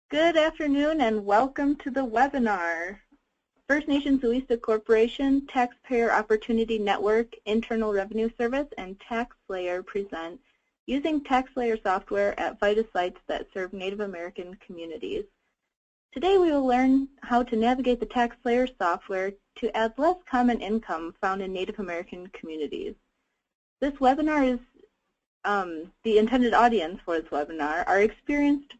Good afternoon and welcome to the webinar. First Nations Uista Corporation, Taxpayer Opportunity Network, Internal Revenue Service, and TaxSlayer present using TaxSlayer software at VITA sites that serve Native American communities. Today we will learn how to navigate the TaxSlayer software to add less common income found in Native American communities. This webinar is the intended audience for this webinar are experienced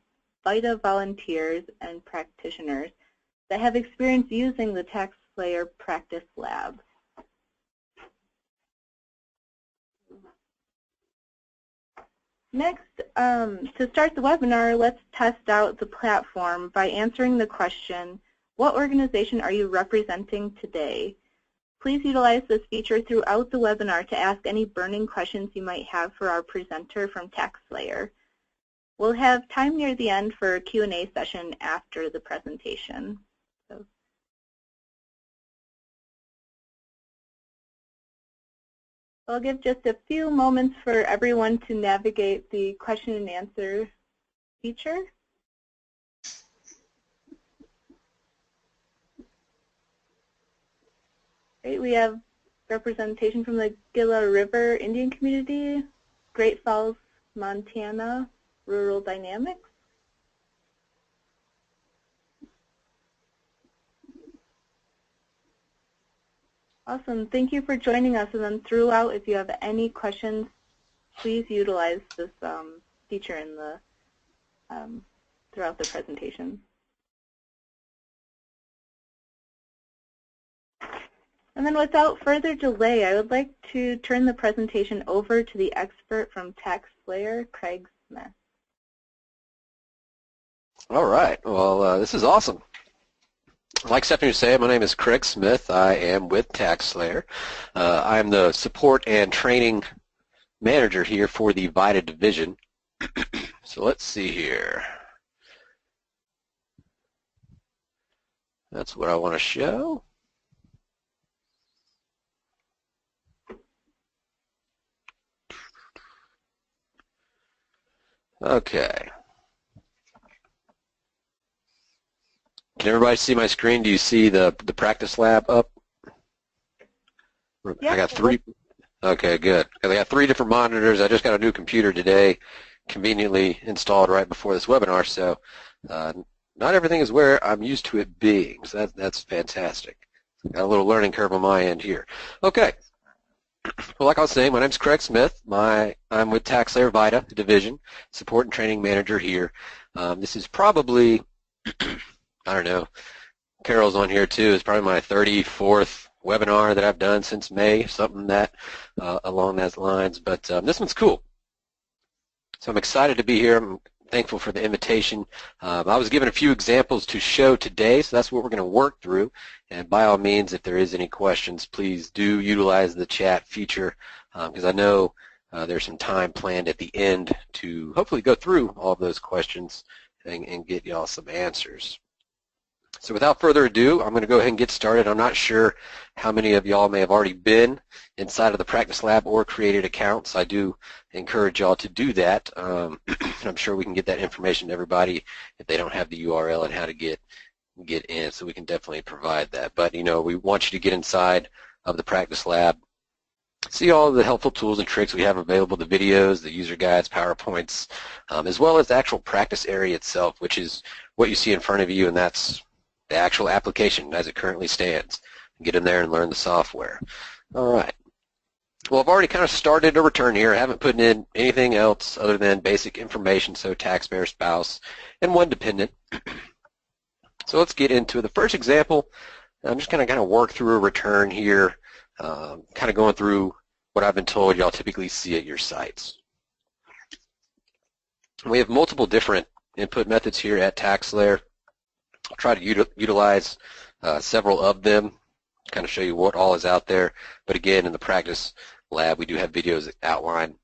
VITA volunteers and practitioners that have experience using the TaxSlayer Practice Lab. Next, to start the webinar, let's test out the platform by answering the question, what organization are you representing today? Please utilize this feature throughout the webinar to ask any burning questions you might have for our presenter from TaxSlayer. We'll have time near the end for a Q&A session after the presentation. I'll give just a few moments for everyone to navigate the question and answer feature. Great, we have representation from the Gila River Indian Community, Great Falls, Montana, Rural Dynamics. Awesome, thank you for joining us, and then throughout, if you have any questions, please utilize this feature in the throughout the presentation. And then without further delay, I would like to turn the presentation over to the expert from TaxSlayer, Craig Smith. All right, well, this is awesome. Like Stephanie was saying, my name is Craig Smith. I am with TaxSlayer. I am the support and training manager here for the VITA division. So let's see here. That's what I want to show. Okay. Can everybody see my screen? Do you see the practice lab up? Yeah. I got three. Okay, good. I got three different monitors. I just got a new computer today, conveniently installed right before this webinar, so not everything is where I'm used to it being, so that's fantastic. Got a little learning curve on my end here. Okay. Well, like I was saying, my name's Craig Smith. I'm with TaxSlayer VITA division, support and training manager here. This is probably I don't know, Carol's on here too. It's probably my 34th webinar that I've done since May, something that along those lines. But this one's cool. So I'm excited to be here. I'm thankful for the invitation. I was given a few examples to show today, so that's what we're going to work through. And by all means, if there is any questions, please do utilize the chat feature because I know there's some time planned at the end to hopefully go through all of those questions and get y'all some answers. So without further ado, I'm going to go ahead and get started. I'm not sure how many of y'all may have already been inside of the practice lab or created accounts. I do encourage y'all to do that. I'm sure we can get that information to everybody if they don't have the URL and how to get in, so we can definitely provide that. But, you know, we want you to get inside of the practice lab, see all of the helpful tools and tricks we have available, the videos, the user guides, PowerPoints, as well as the actual practice area itself, which is what you see in front of you, and that's the actual application as it currently stands. Get in there and learn the software. All right. Well, I've already kind of started a return here. I haven't put in anything else other than basic information, so taxpayer, spouse, and one dependent. So let's get into the first example. I'm just going to kind of work through a return here, kind of going through what I've been told y'all typically see at your sites. We have multiple different input methods here at TaxSlayer. I'll try to utilize several of them, kind of show you what all is out there. But again, in the practice lab, we do have videos that outline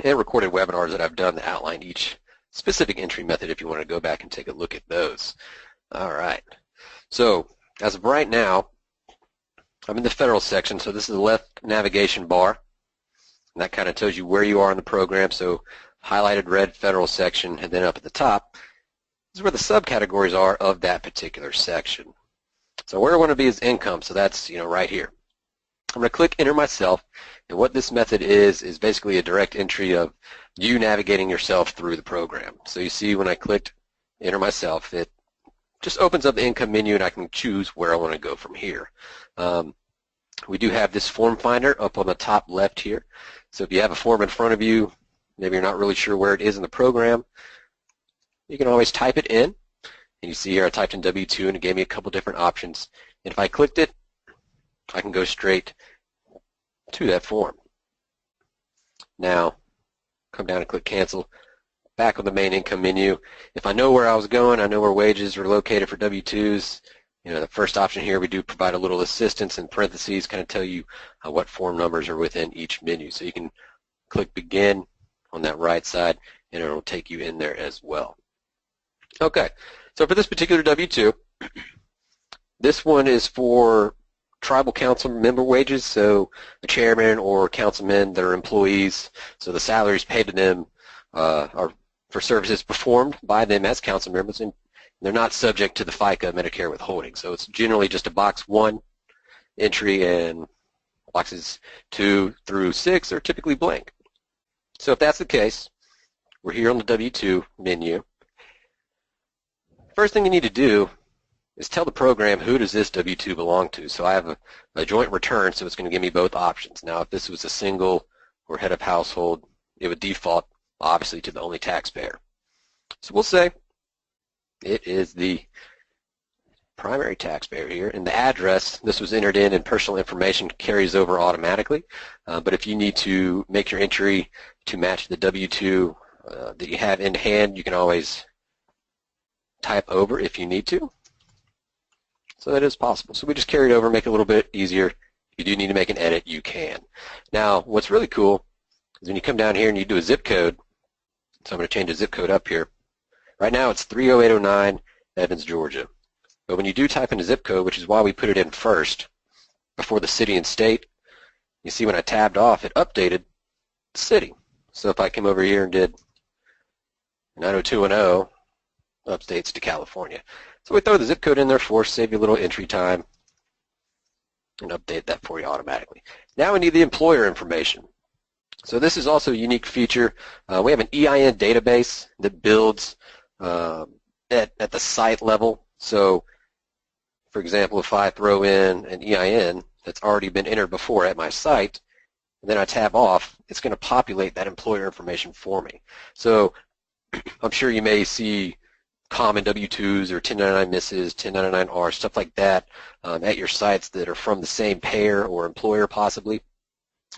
and recorded webinars that I've done that outline each specific entry method if you want to go back and take a look at those. All right. So as of right now, I'm in the federal section, so this is the left navigation bar. And that kind of tells you where you are in the program. So highlighted red federal section, and then up at the top is where the subcategories are of that particular section. So where I want to be is income, so that's right here. I'm going to click enter myself, and what this method is basically a direct entry of you navigating yourself through the program. So you see when I clicked enter myself, it just opens up the income menu and I can choose where I want to go from here. We do have this form finder up on the top left here. So if you have a form in front of you, maybe you're not really sure where it is in the program, you can always type it in. And you see here I typed in W-2 and it gave me a couple different options. And if I clicked it, I can go straight to that form. Now, come down and click cancel. Back on the main income menu. If I know where I was going, I know where wages are located for W-2s. The first option here, we do provide a little assistance in parentheses, kind of tell you what form numbers are within each menu. So you can click begin on that right side, and it will take you in there as well. Okay, so for this particular W-2, this one is for tribal council member wages, so the chairman or councilmen that are employees, so the salaries paid to them are for services performed by them as council members, and they're not subject to the FICA Medicare withholding. So it's generally just a box 1 entry, and boxes 2 through 6 are typically blank. So if that's the case, we're here on the W-2 menu. First thing you need to do is tell the program who does this W-2 belong to. So I have a joint return, so it's going to give me both options. Now if this was a single or head of household, it would default obviously to the only taxpayer. So we'll say it is the primary taxpayer here, and the address, this was entered in and personal information carries over automatically, but if you need to make your entry to match the W-2 that you have in hand, you can always type over if you need to. So that is possible. So we just carry it over, make it a little bit easier. If you do need to make an edit, you can. Now, what's really cool is when you come down here and you do a zip code, so I'm going to change the zip code up here. Right now it's 30809 Evans, Georgia. But when you do type in a zip code, which is why we put it in first before the city and state, you see when I tabbed off, it updated the city. So if I came over here and did 90210, updates to California. So we throw the zip code in there for save you a little entry time and update that for you automatically. Now we need the employer information. So this is also a unique feature. We have an EIN database that builds at the site level. So, for example, if I throw in an EIN that's already been entered before at my site, and then I tab off, it's going to populate that employer information for me. So I'm sure you may see common W-2s or 1099 misses, 1099R, stuff like that at your sites that are from the same payer or employer possibly.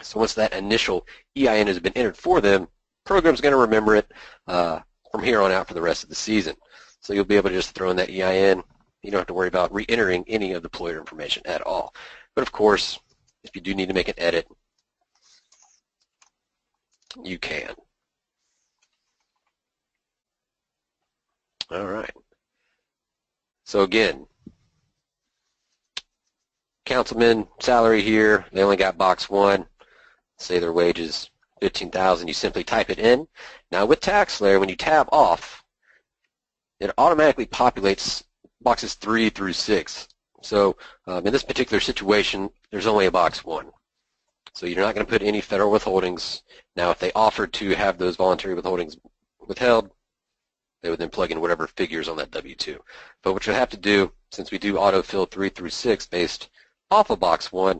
So once that initial EIN has been entered for them, the program's going to remember it from here on out for the rest of the season. So you'll be able to just throw in that EIN. You don't have to worry about re-entering any of the employer information at all. But of course, if you do need to make an edit, you can. All right. So again, councilman salary here, they only got box 1. Say their wages $15,000, you simply type it in. Now with TaxSlayer, when you tab off, it automatically populates boxes 3 through 6. So in this particular situation, there's only a box 1. So you're not going to put any federal withholdings. Now if they offered to have those voluntary withholdings withheld, they would then plug in whatever figures on that W-2. But what you'll have to do, since we do autofill 3 through 6 based off of box 1,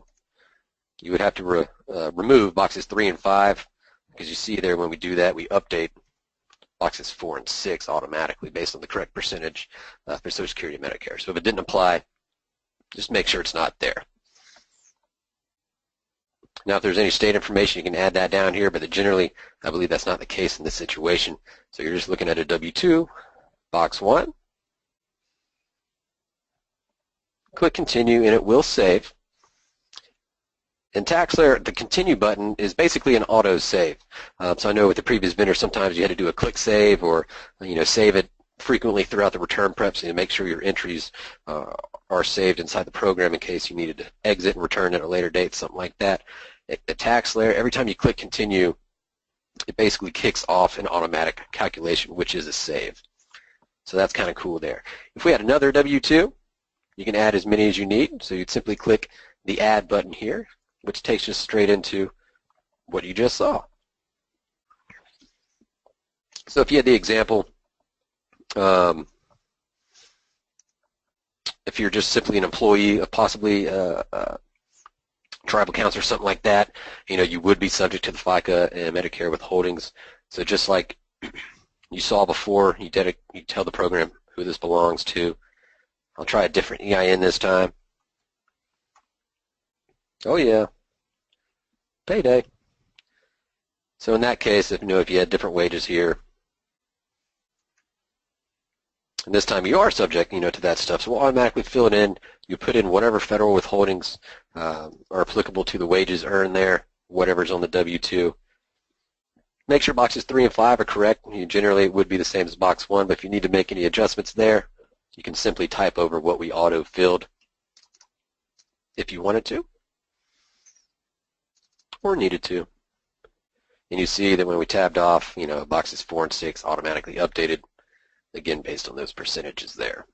you would have to remove boxes 3 and 5, because you see there when we do that, we update boxes 4 and 6 automatically based on the correct percentage for Social Security and Medicare. So if it didn't apply, just make sure it's not there. Now if there's any state information, you can add that down here, but generally I believe that's not the case in this situation. So you're just looking at a W-2, box 1, click continue, and it will save. In TaxSlayer, the continue button is basically an auto save. So I know with the previous vendor, sometimes you had to do a quick save or save it frequently throughout the return prep, so you make sure your entries are saved inside the program in case you needed to exit and return at a later date, something like that. At TaxSlayer, every time you click continue, it basically kicks off an automatic calculation, which is a save. So that's kind of cool there. If we had another W-2, you can add as many as you need. So you'd simply click the Add button here, which takes you straight into what you just saw. So if you had the example, if you're just simply an employee of possibly tribal council or something like that, you would be subject to the FICA and Medicare withholdings. So just like you saw before, you tell the program who this belongs to. I'll try a different EIN this time. Oh yeah, payday. So in that case, if you had different wages here, and this time you are subject, to that stuff, so we'll automatically fill it in. You put in whatever federal withholdings are applicable to the wages earned there, whatever's on the W-2. Make sure boxes 3 and 5 are correct. Generally, it would be the same as box 1, but if you need to make any adjustments there, you can simply type over what we auto-filled if you wanted to or needed to. And you see that when we tabbed off, boxes 4 and 6 automatically updated, again, based on those percentages there.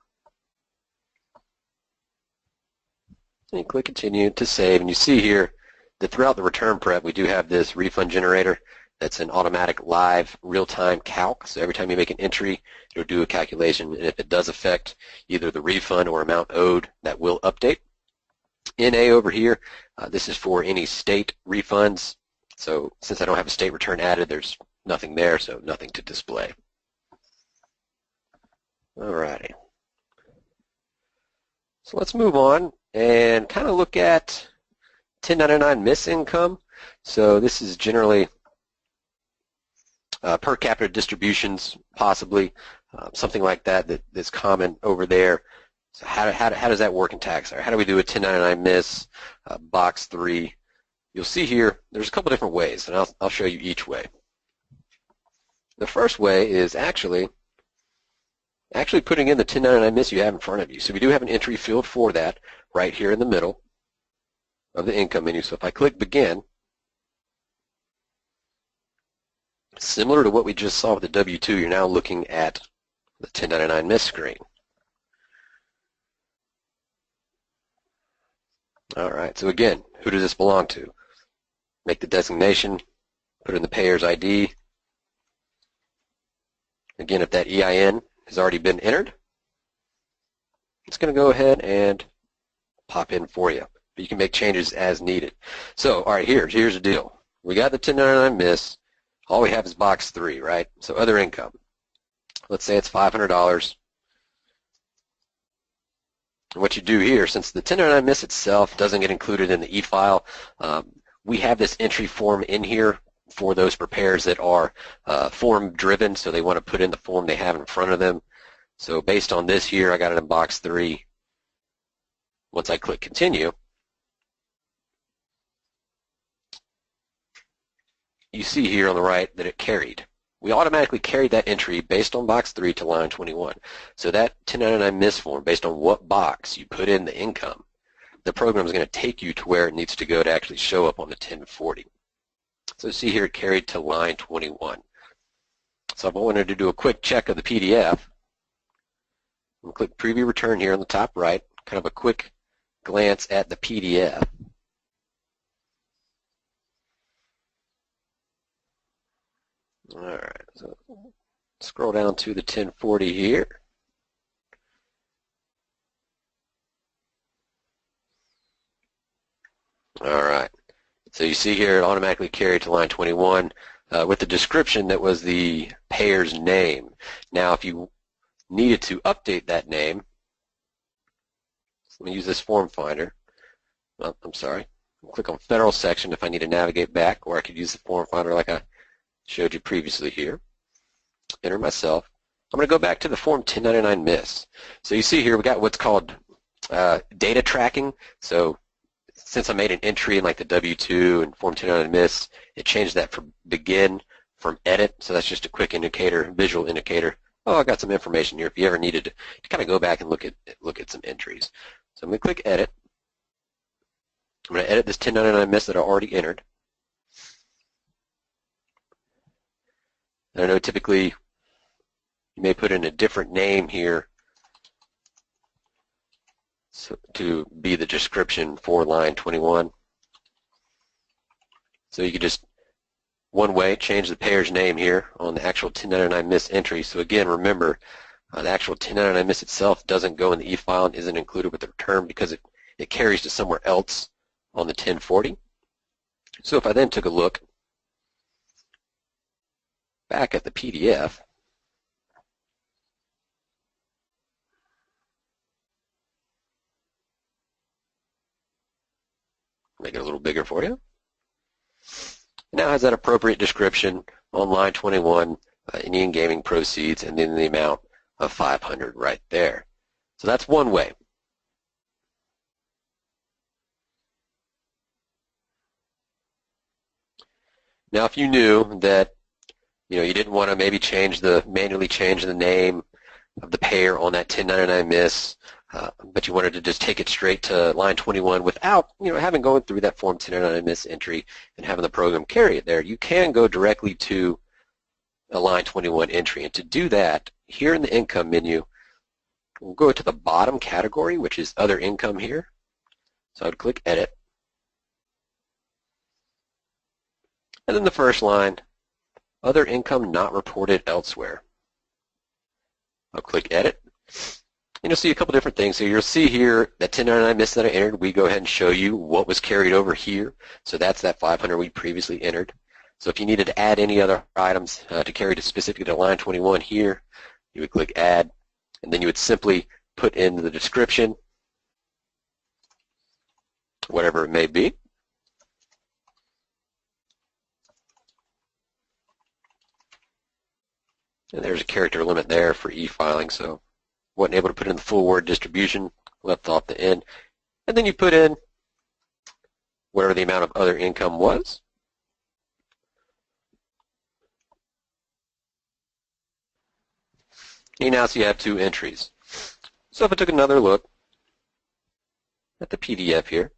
And you click Continue to save, and you see here that throughout the return prep, we do have this refund generator that's an automatic live real-time calc. So every time you make an entry, it'll do a calculation, and if it does affect either the refund or amount owed, that will update. NA over here, this is for any state refunds. So since I don't have a state return added, there's nothing there, so nothing to display. Alrighty. So let's move on and kind of look at 1099 miss income. So this is generally per capita distributions, possibly something like that's common over there. So how does that work in TaxSlayer? How do we do a 1099 miss, box 3? You'll see here there's a couple different ways, and I'll show you each way. The first way is actually putting in the 1099 miss you have in front of you. So we do have an entry field for that right here in the middle of the income menu. So if I click Begin, similar to what we just saw with the W-2, you're now looking at the 1099 miss screen. All right, so again, who does this belong to? Make the designation, put in the payer's ID. Again, if that EIN has already been entered, it's going to go ahead and pop in for you. But you can make changes as needed. So, all right, here's the deal. We got the 1099 miss. All we have is box 3, right? So other income. Let's say it's $500. And what you do here, since the 1099 miss itself doesn't get included in the e-file, we have this entry form in here for those preparers that are form driven, so they want to put in the form they have in front of them. So based on this here, I got it in box 3. Once I click Continue, you see here on the right that it carried. We automatically carried that entry based on box 3 to line 21. So that 1099 miss form, based on what box you put in the income, the program is going to take you to where it needs to go to actually show up on the 1040. So see here it carried to line 21. So if I wanted to do a quick check of the PDF, I'm going to click Preview Return here on the top right, kind of a quick glance at the PDF. All right, so scroll down to the 1040 here. All right, so you see here it automatically carried to line 21 with the description that was the payer's name. Now, if you needed to update that name, let me use this form finder. Oh, I'm sorry. I'll click on Federal section if I need to navigate back, or I could use the form finder like I showed you previously here. Enter myself. I'm going to go back to the form 1099 miss. So you see here we got what's called data tracking. So since I made an entry in like the W-2 and form 1099 miss, it changed that from begin from edit. So that's just a quick indicator, visual indicator. Oh, I got some information here if you ever needed to kind of go back and look at some entries. So I'm going to click edit. I'm going to edit this 1099 miss that I already entered. I know typically You may put in a different name here to be the description for line 21. So you could just, one way, change the payer's name here on the actual 1099 miss entry. So again, remember, the actual 1099 miss itself doesn't go in the e-file and isn't included with the return because it carries to somewhere else on the 1040. So if I then took a look back at the PDF, make it a little bigger for you. Now it has that appropriate description on line 21, Indian gaming proceeds, and then the amount of 500 right there. So that's one way. Now if you knew that you didn't want to maybe manually change the name of the payer on that 1099 miss, but you wanted to just take it straight to line 21 without having gone through that form 1099 miss entry and having the program carry it there, you can go directly to a line 21 entry. And to do that, here in the income menu, we'll go to the bottom category, which is other income here. So I would click edit. And then the first line, other income not reported elsewhere. I'll click edit. And you'll see a couple different things. So you'll see here that 1099 miss that I entered, we go ahead and show you what was carried over here. So that's that 500 we previously entered. So if you needed to add any other items to carry to specifically to line 21 here, you would click add, and then you would simply put in the description, whatever it may be. And there's a character limit there for e-filing, so wasn't able to put in the full word distribution, left off the end. And then you put in whatever the amount of other income was. You now see you have two entries. So if I took another look at the PDF here,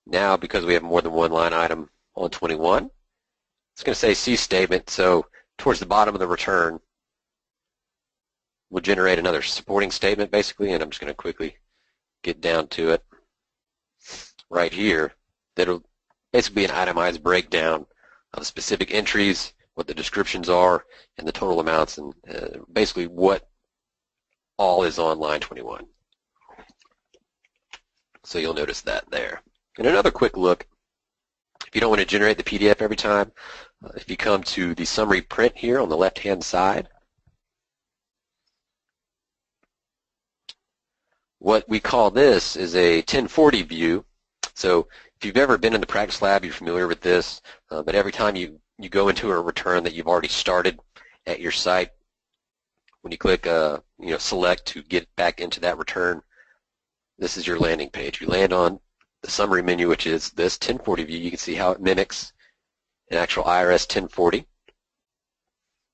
now because we have more than one line item on 21, it's going to say C statement, so towards the bottom of the return we'll generate another supporting statement basically, and I'm just going to quickly get down to it right here. That'll basically be an itemized breakdown of the specific entries, what the descriptions are, and the total amounts, and basically what all is on line 21. So you'll notice that there. And another quick look, if you don't want to generate the PDF every time, if you come to the summary print here on the left-hand side, what we call this is a 1040 view. So if you've ever been in the practice lab, you're familiar with this, but every time you go into a return that you've already started at your site, when you click select to get back into that return, this is your landing page. You land on the summary menu, which is this 1040 view. You can see how it mimics an actual IRS 1040.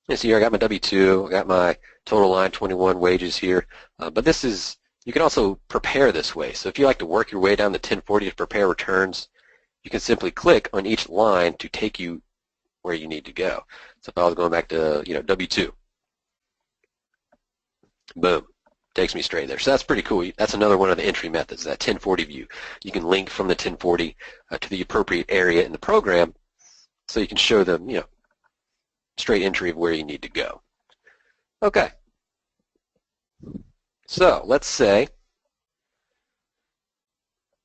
And so here I got my W-2, I got my total line 21 wages here, but this is, you can also prepare this way. So if you like to work your way down the 1040 to prepare returns, you can simply click on each line to take you where you need to go. So if I was going back to W-2, boom, takes me straight there. So that's pretty cool. That's another one of the entry methods, that 1040 view. You can link from the 1040 to the appropriate area in the program, so you can show them, straight entry of where you need to go. Okay. So let's say,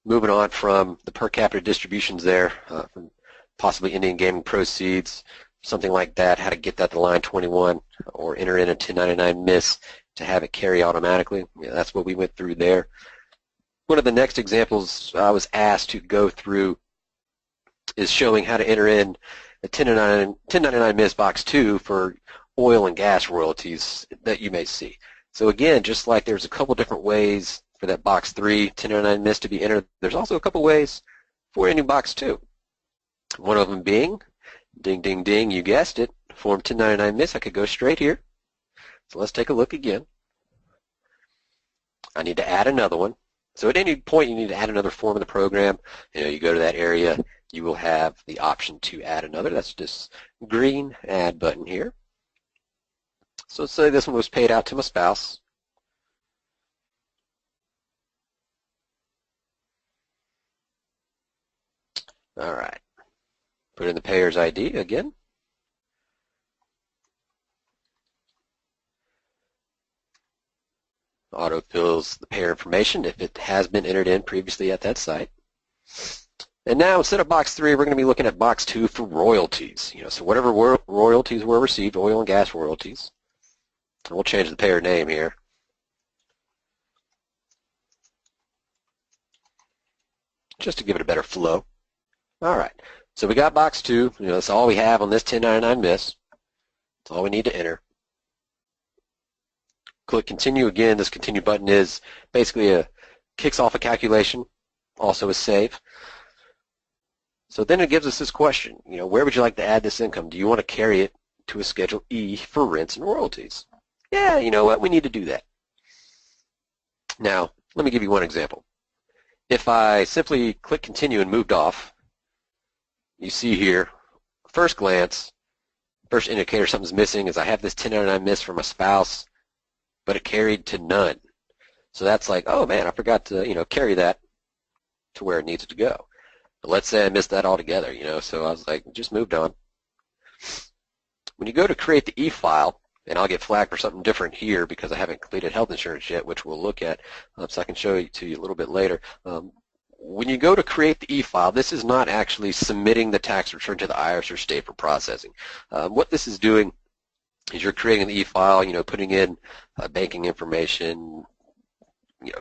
moving on from the per capita distributions there, from possibly Indian gaming proceeds, something like that, how to get that to line 21, or enter in a 1099 miss to have it carry automatically. That's what we went through there. One of the next examples I was asked to go through is showing how to enter in a 1099 miss box 2 for oil and gas royalties that you may see. So again, just like there's a couple different ways for that box 3 1099 miss to be entered, there's also a couple ways for any box 2. One of them being, ding, ding, ding, you guessed it, form 1099 miss. I could go straight here. So let's take a look again. I need to add another one. So at any point you need to add another form in the program, you go to that area, you will have the option to add another. That's this green add button here. So let's say this one was paid out to my spouse. All right. Put in the payer's ID again. Autofills the payer information if it has been entered in previously at that site. And now instead of box 3, we're going to be looking at box 2 for royalties. So whatever royalties were received, oil and gas royalties. And we'll change the payer name here. Just to give it a better flow. All right. So we got box 2. That's all we have on this 1099 miss. That's all we need to enter. Click continue again. This continue button is basically kicks off a calculation, also a save. So then it gives us this question, where would you like to add this income? Do you want to carry it to a Schedule E for rents and royalties? Yeah, you know what, we need to do that. Now, let me give you one example. If I simply click continue and moved off, you see here, first glance, first indicator something's missing is I have this 1099 miss for my spouse, but it carried to none. So that's like, oh man, I forgot to, carry that to where it needs to go. But let's say I missed that altogether, so I was like, just moved on. When you go to create the e-file, and I'll get flagged for something different here because I haven't completed health insurance yet, which we'll look at, so I can show it to you a little bit later. When you go to create the e-file, this is not actually submitting the tax return to the IRS or state for processing. What this is doing is you're creating the e-file, putting in banking information,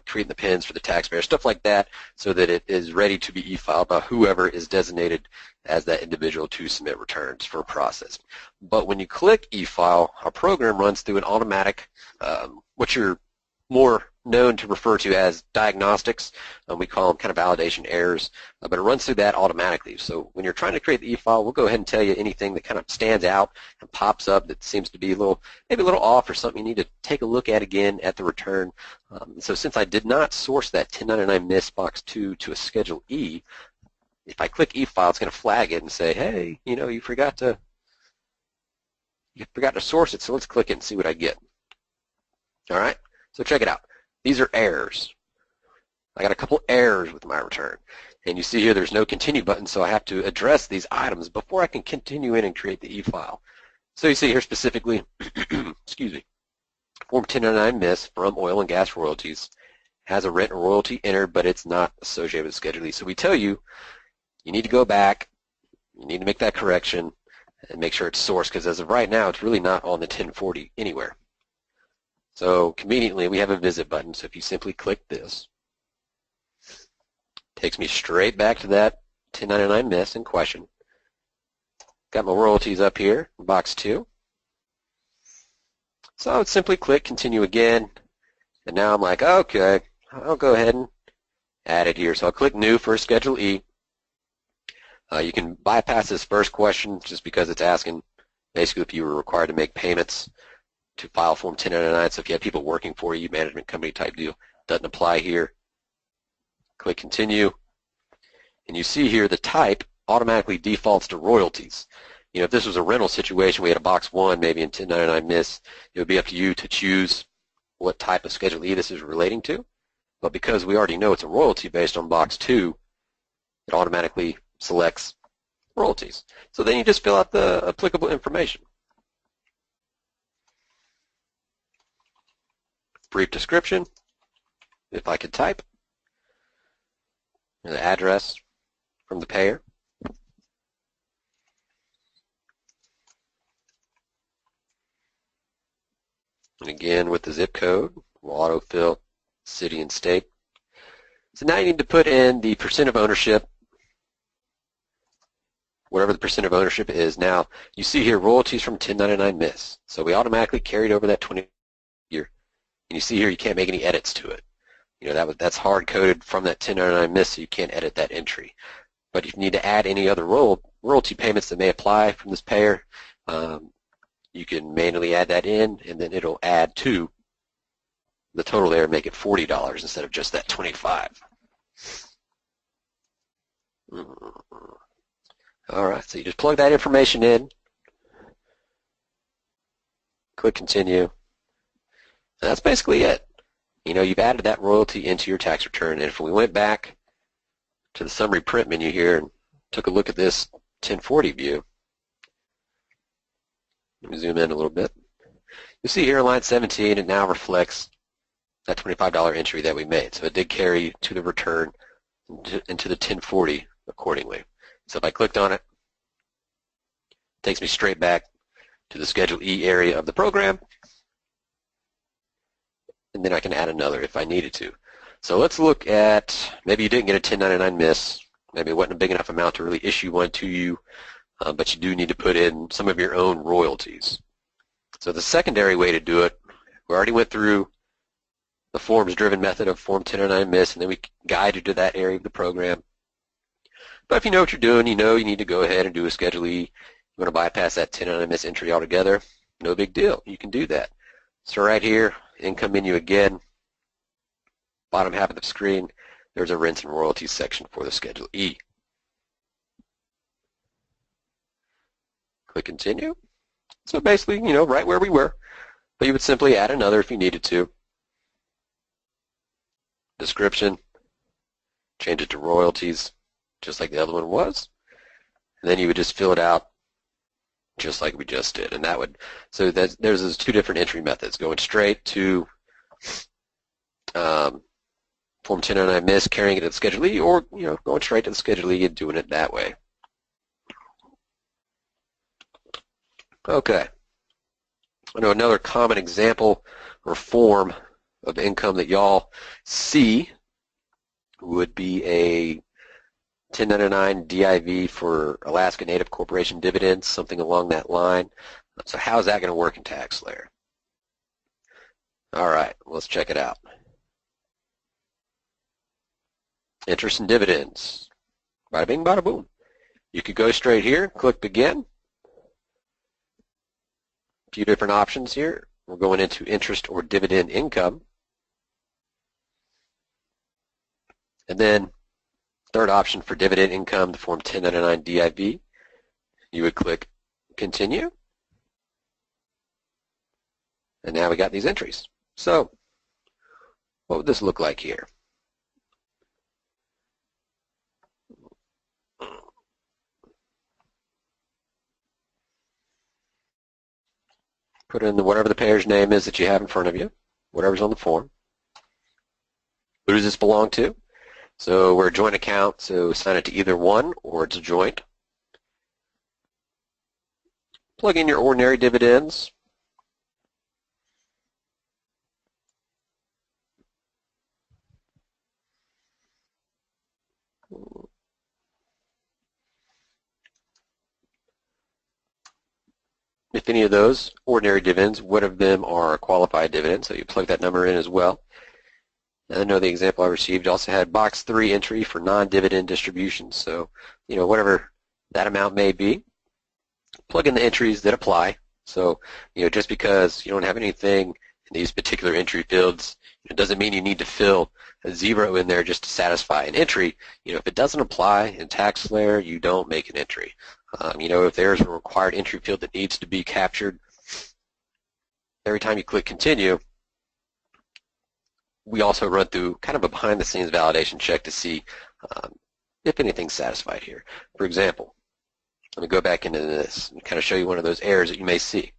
creating the pins for the taxpayer, stuff like that, so that it is ready to be e-filed by whoever is designated as that individual to submit returns for processing. But when you click e-file, our program runs through an automatic, what you're more known to refer to as diagnostics. We call them kind of validation errors, but it runs through that automatically. So when you're trying to create the e-file, we'll go ahead and tell you anything that kind of stands out and pops up that seems to be maybe a little off or something you need to take a look at again at the return. So since I did not source that 1099 miss box 2 to a Schedule E, if I click e-file, it's going to flag it and say, hey, you forgot to source it, so let's click it and see what I get. All right, so check it out. These are errors. I got a couple errors with my return. And you see here there's no continue button, so I have to address these items before I can continue in and create the e-file. So you see here specifically, excuse me, Form 1099 miss from oil and gas royalties has a rent and royalty entered, but it's not associated with Schedule E. So we tell you, you need to go back, you need to make that correction, and make sure it's sourced, because as of right now, it's really not on the 1040 anywhere. So conveniently, we have a visit button, so if you simply click this, it takes me straight back to that 1099 miss in question. Got my royalties up here, box 2. So I would simply click continue again, and now I'm like, okay, I'll go ahead and add it here. So I'll click new for Schedule E. You can bypass this first question just because it's asking basically if you were required to make payments to file Form 1099. So if you have people working for you, management company type deal, doesn't apply here. Click continue, and you see here the type automatically defaults to royalties. If this was a rental situation, we had a box 1 maybe in 1099 miss, it would be up to you to choose what type of Schedule E this is relating to. But because we already know it's a royalty based on box 2, it automatically selects royalties. So then you just fill out the applicable information. Brief description, if I could type, the address from the payer, and again with the zip code, we'll autofill city and state. So now you need to put in the percent of ownership, whatever the percent of ownership is. Now you see here royalties from 1099 miss, so we automatically carried over that 20 year. And you see here you can't make any edits to it. That's hard-coded from that 1099 miss, so you can't edit that entry. But if you need to add any other royalty payments that may apply from this payer, you can manually add that in, and then it'll add to the total there and make it $40 instead of just that $25. All right, so you just plug that information in, click continue, and that's basically it. You know, you've added that royalty into your tax return, and if we went back to the summary print menu here and took a look at this 1040 view, let me zoom in a little bit. You'll see here in line 17 it now reflects that $25 entry that we made. So it did carry to the return into the 1040 accordingly. So if I clicked on it, it takes me straight back to the Schedule E area of the program, and then I can add another if I needed to. So let's look at, maybe you didn't get a 1099 miss, maybe it wasn't a big enough amount to really issue one to you, but you do need to put in some of your own royalties. So the secondary way to do it, we already went through the forms-driven method of Form 1099 miss, and then we guided to that area of the program. But if you know what you're doing, you know you need to go ahead and do a Schedule E. You want to bypass that 1099 miss entry altogether, no big deal. You can do that. So right here, income menu again, bottom half of the screen, there's a rents and royalties section for the Schedule E. Click continue. So basically, you know, right where we were, but you would simply add another if you needed to. Description, change it to royalties, just like the other one was, and then you would just fill it out just like we just did, and that would, so there's those two different entry methods, going straight to Form 1099 miss, carrying it to the Schedule E, or, you know, going straight to the Schedule E and doing it that way. Okay. I know another common example or form of income that y'all see would be a 1099 DIV for Alaska Native Corporation dividends, something along that line. So how's that going to work in TaxSlayer? All right, let's check it out. Interest and dividends. Bada bing, bada boom. You could go straight here, click begin. A few different options here. We're going into interest or dividend income. And then third option for dividend income, the Form 1099 DIV. You would click continue. And now we got these entries. So what would this look like here? Put in whatever the payer's name is that you have in front of you, whatever's on the form. Who does this belong to? So we're a joint account, so assign it to either one or it's a joint. Plug in your ordinary dividends. If any of those ordinary dividends, one of them are a qualified dividend, so you plug that number in as well. And I know the example I received also had box 3 entry for non-dividend distributions, so you know, whatever that amount may be, plug in the entries that apply. So you know, just because you don't have anything in these particular entry fields, it doesn't mean you need to fill a 0 in there just to satisfy an entry. You know, if it doesn't apply in TaxSlayer, you don't make an entry. You know, if there's a required entry field that needs to be captured, every time you click continue, we also run through kind of a behind-the-scenes validation check to see if anything's satisfied here. For example, let me go back into this and kind of show you one of those errors that you may see.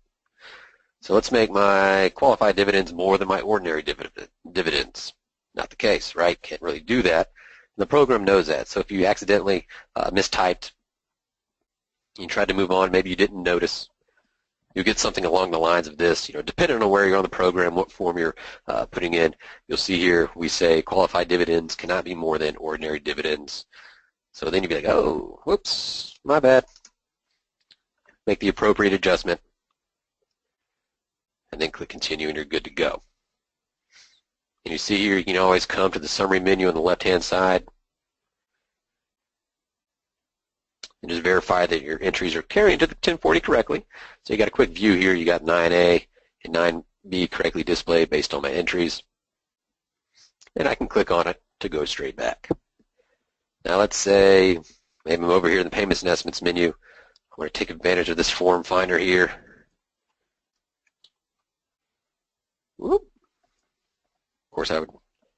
So let's make my qualified dividends more than my ordinary dividends. Not the case, right? Can't really do that. And the program knows that. So if you accidentally mistyped, you tried to move on, maybe you didn't notice, you get something along the lines of this, you know, depending on where you're on the program, what form you're putting in. You'll see here we say qualified dividends cannot be more than ordinary dividends. So then you'd be like, oh, whoops, my bad. Make the appropriate adjustment, and then click continue and you're good to go. And you see here you can always come to the summary menu on the left-hand side and just verify that your entries are carrying to the 1040 correctly. So you got a quick view here. You got 9A and 9B correctly displayed based on my entries. and I can click on it to go straight back. Now let's say maybe I'm over here in the Payments and Estimates menu. I want to take advantage of this form finder here. Whoop. Of course, it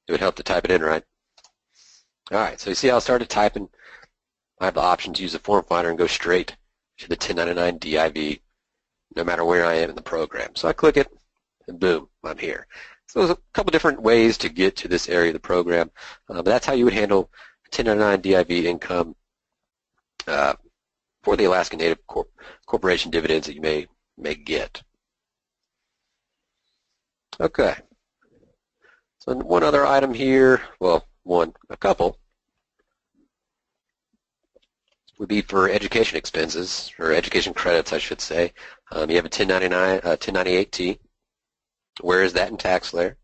would help to type it in, right? All right, so you see how I started typing. I have the option to use the form finder and go straight to the 1099 DIV no matter where I am in the program. So I click it, and boom, I'm here. So there's a couple different ways to get to this area of the program, but that's how you would handle 1099 DIV income for the Alaska Native Corporation dividends that you may get. Okay. So one other item here, well, a couple, would be for education expenses, or education credits, I should say. You have a 1098T. Where is that in TaxSlayer?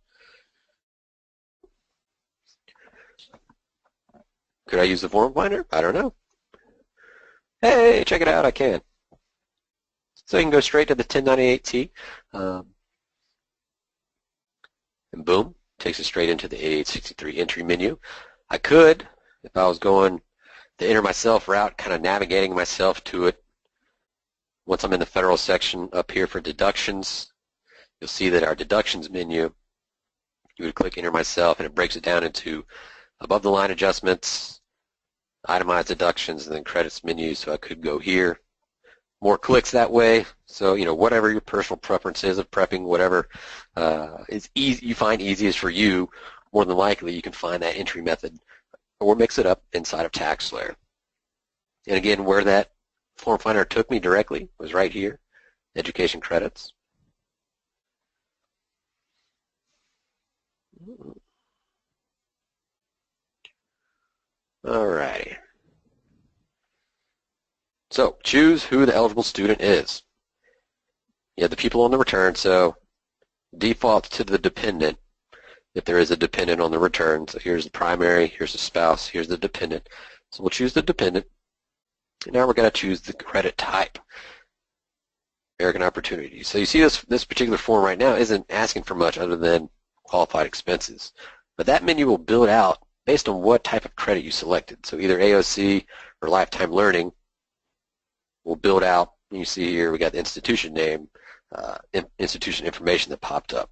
Could I use the form finder? I don't know. Hey, check it out, I can. So you can go straight to the 1098T, and boom, takes us straight into the 8863 entry menu. I could, if I was going the enter myself route, kind of navigating myself to it. Once I'm in the federal section up here for deductions, you'll see that our deductions menu, you would click enter myself and it breaks it down into above the line adjustments, itemized deductions, and then credits menu. So I could go here. More clicks that way. So, whatever your personal preference is of prepping, whatever is easy, you find easiest for you, more than likely you can find that entry method or mix it up inside of TaxSlayer. And again, where that form finder took me directly was right here, education credits. Alrighty. So choose who the eligible student is. You have the people on the return, so default to the dependent if there is a dependent on the return. So here's the primary, here's the spouse, here's the dependent. So we'll choose the dependent. And now we're going to choose the credit type, American Opportunity. So you see this particular form right now isn't asking for much other than qualified expenses. But that menu will build out based on what type of credit you selected. So either AOC or Lifetime Learning will build out. You see here we got the institution name, institution information that popped up.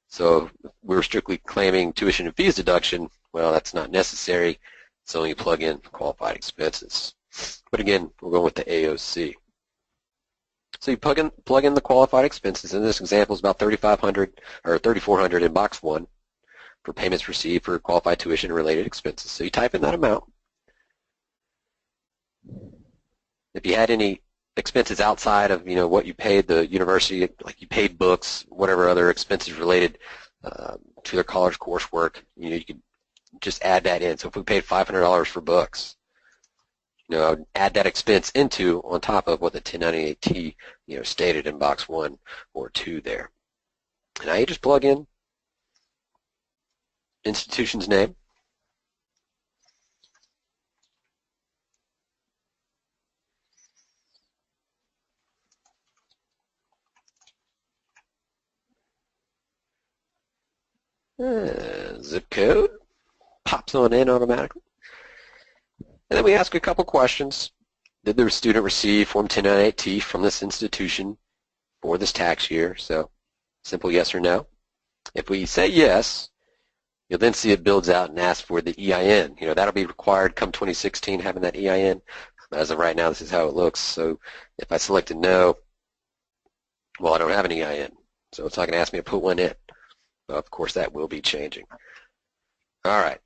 So we were strictly claiming tuition and fees deduction. Well, that's not necessary. So you plug in qualified expenses. But again, we're going with the AOC. So you plug in the qualified expenses. In this example, it's about $3,500 or $3,400 in box 1 for payments received for qualified tuition and related expenses. So you type in that amount. If you had any expenses outside of what you paid the university, like you paid books, whatever other expenses related to their college coursework, you could just add that in. So if we paid $500 for books, I would add that expense on top of what the 1098T stated in box 1 or 2 there. And now you just plug in institution's name. Zip code pops on in automatically. And then we ask a couple questions. Did the student receive Form 1098T from this institution for this tax year? So simple yes or no. If we say yes, you'll then see it builds out and asks for the EIN. That'll be required come 2016, having that EIN. As of right now, this is how it looks. So if I selected no, well, I don't have an EIN. So it's not going to ask me to put one in. Well, of course, that will be changing. All right.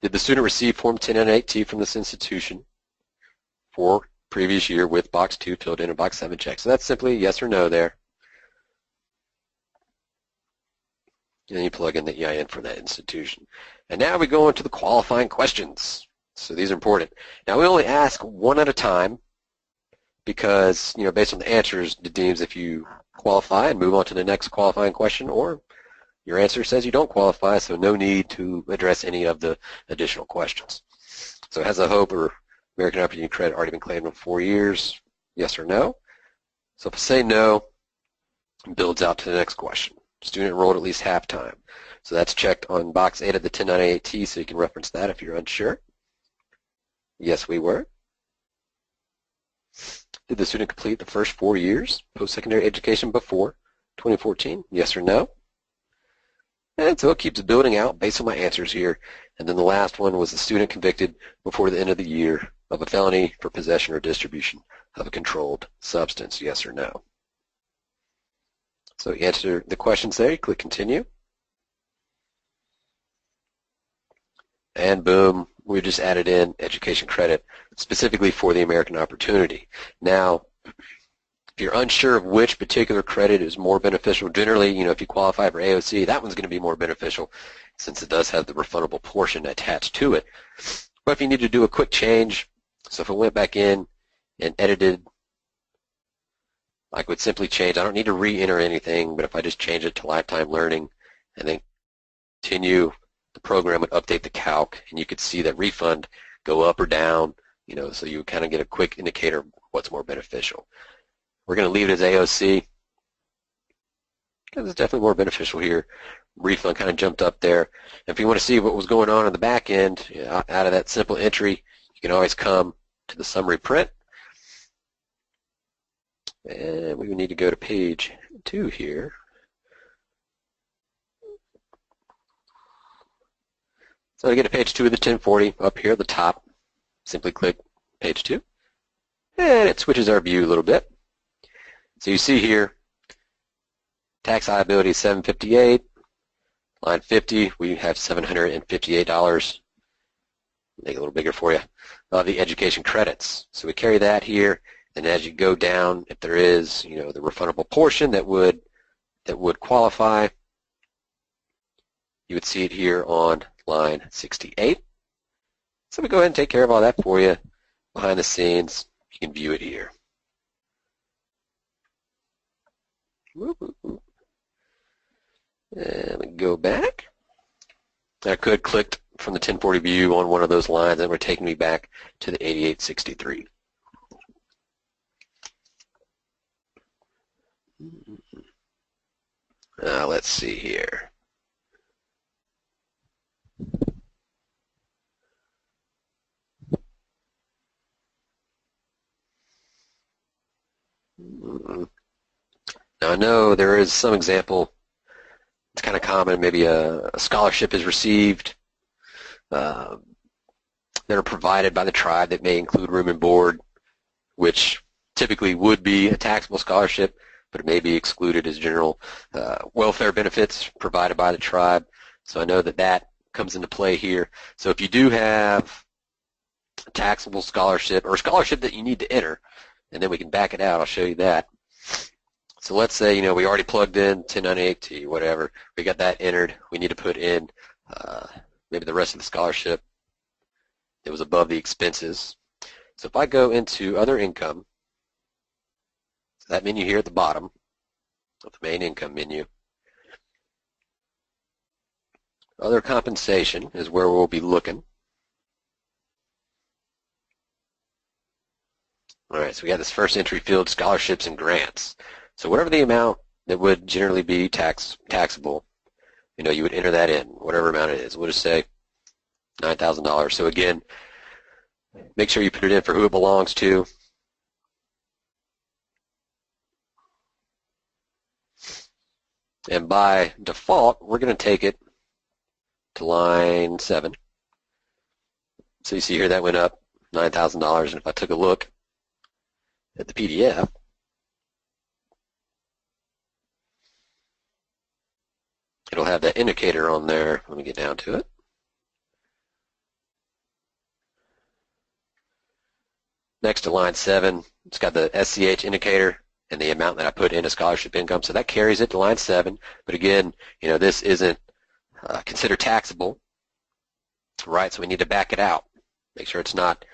Did the student receive Form 1098T from this institution for previous year with box 2 filled in and box 7 checked? So that's simply yes or no there. And you plug in the EIN for that institution. And now we go into the qualifying questions. So these are important. Now we only ask one at a time because, based on the answers, it deems if you qualify and move on to the next qualifying question, or your answer says you don't qualify, so no need to address any of the additional questions. So has a HOPE or American Opportunity Credit already been claimed in 4 years? Yes or no? So if I say no, it builds out to the next question. Student enrolled at least half time. So that's checked on box 8 of the 1098T, so you can reference that if you're unsure. Yes, we were. Did the student complete the first 4 years post-secondary education before 2014? Yes or no? And so it keeps building out based on my answers here. And then the last one was the student convicted before the end of the year of a felony for possession or distribution of a controlled substance, yes or no? So you answer the questions there, you click continue. And boom, we just added in education credit specifically for the American Opportunity. Now, if you're unsure of which particular credit is more beneficial, generally, if you qualify for AOC, that one's going to be more beneficial since it does have the refundable portion attached to it. But if you need to do a quick change, so if I went back in and edited, I would simply change, I don't need to re-enter anything, but if I just change it to lifetime learning and then continue, the program would update the calc, and you could see that refund go up or down, so you would kind of get a quick indicator of what's more beneficial. We're going to leave it as AOC because it's definitely more beneficial here. Refund kind of jumped up there. If you want to see what was going on in the back end, out of that simple entry, you can always come to the summary print. And we would need to go to page 2 here. So to get to page 2 of the 1040, up here at the top, simply click page 2. And it switches our view a little bit. So you see here, tax liability is $758. Line 50, we have $758. Make it a little bigger for you. The education credits. So we carry that here, and as you go down, if there is, the refundable portion that would qualify, you would see it here on line 68. So we go ahead and take care of all that for you behind the scenes. You can view it here. And we go back. I could click from the 1040 view on one of those lines, and we're taking me back to the 8863. Let's see here. Now I know there is some example, it's kind of common, maybe a scholarship is received that are provided by the tribe that may include room and board, which typically would be a taxable scholarship, but it may be excluded as general welfare benefits provided by the tribe. So I know that comes into play here. So if you do have a taxable scholarship or a scholarship that you need to enter, and then we can back it out, I'll show you that. So let's say, we already plugged in 1098T, whatever. We got that entered. We need to put in maybe the rest of the scholarship. It was above the expenses. So if I go into other income, so that menu here at the bottom of the main income menu, other compensation is where we'll be looking. All right, so we got this first entry field, scholarships and grants. So whatever the amount that would generally be taxable, you would enter that in, whatever amount it is. We'll just say $9,000. So again, make sure you put it in for who it belongs to. And by default, we're going to take it to line 7. So you see here that went up $9,000. And if I took a look at the PDF, it'll have that indicator on there. Let me get down to it. Next to line 7, it's got the SCH indicator and the amount that I put into scholarship income. So that carries it to line 7. But again, this isn't considered taxable, right? So we need to back it out. Make sure it's not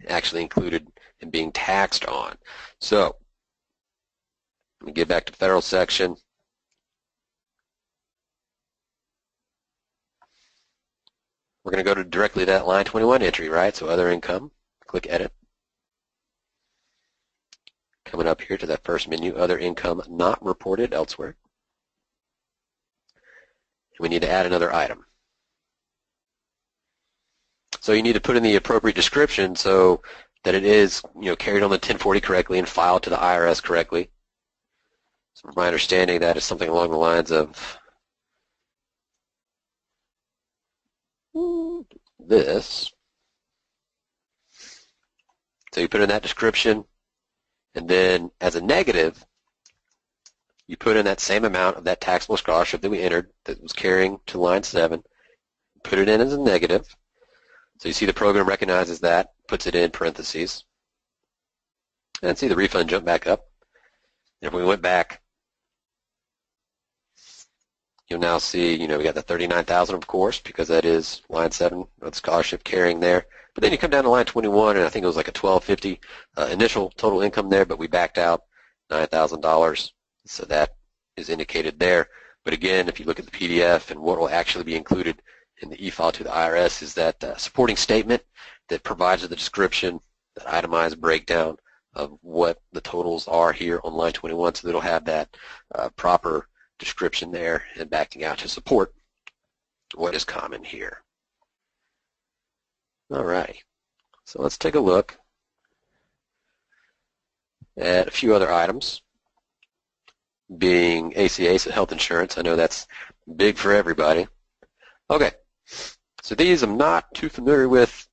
actually included in being taxed on. So let me get back to federal section. We're going to go to directly that line 21 entry, right? So other income, click edit. Coming up here to that first menu, other income not reported elsewhere. We need to add another item. So you need to put in the appropriate description so that it is, carried on the 1040 correctly and filed to the IRS correctly. So from my understanding, that is something along the lines of this. So you put in that description, and then as a negative, you put in that same amount of that taxable scholarship that we entered that was carrying to line 7, put it in as a negative. So you see the program recognizes that, puts it in parentheses, and see the refund jump back up. And if we went back, you'll now see, we got the $39,000, of course, because that is line 7 with scholarship carrying there. But then you come down to line 21, and I think it was like a $1,250 initial total income there, but we backed out $9,000, so that is indicated there. But again, if you look at the PDF and what will actually be included in the e-file to the IRS is that supporting statement that provides the description, that itemized breakdown of what the totals are here on line 21, so it'll have that proper description there and backing out to support what is common here. All right, so let's take a look at a few other items, being ACA, so health insurance. I know that's big for everybody. Okay, so these I'm not too familiar with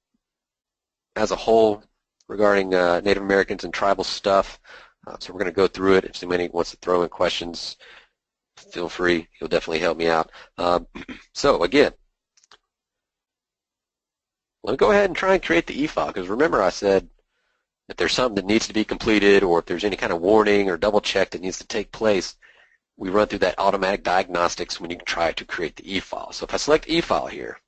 as a whole regarding Native Americans and tribal stuff, so we're going to go through it. If somebody wants to throw in questions, feel free. You'll definitely help me out. So again, let me go ahead and try and create the e-file, because remember I said if there's something that needs to be completed or if there's any kind of warning or double check that needs to take place, we run through that automatic diagnostics when you try to create the e-file. So if I select e-file here,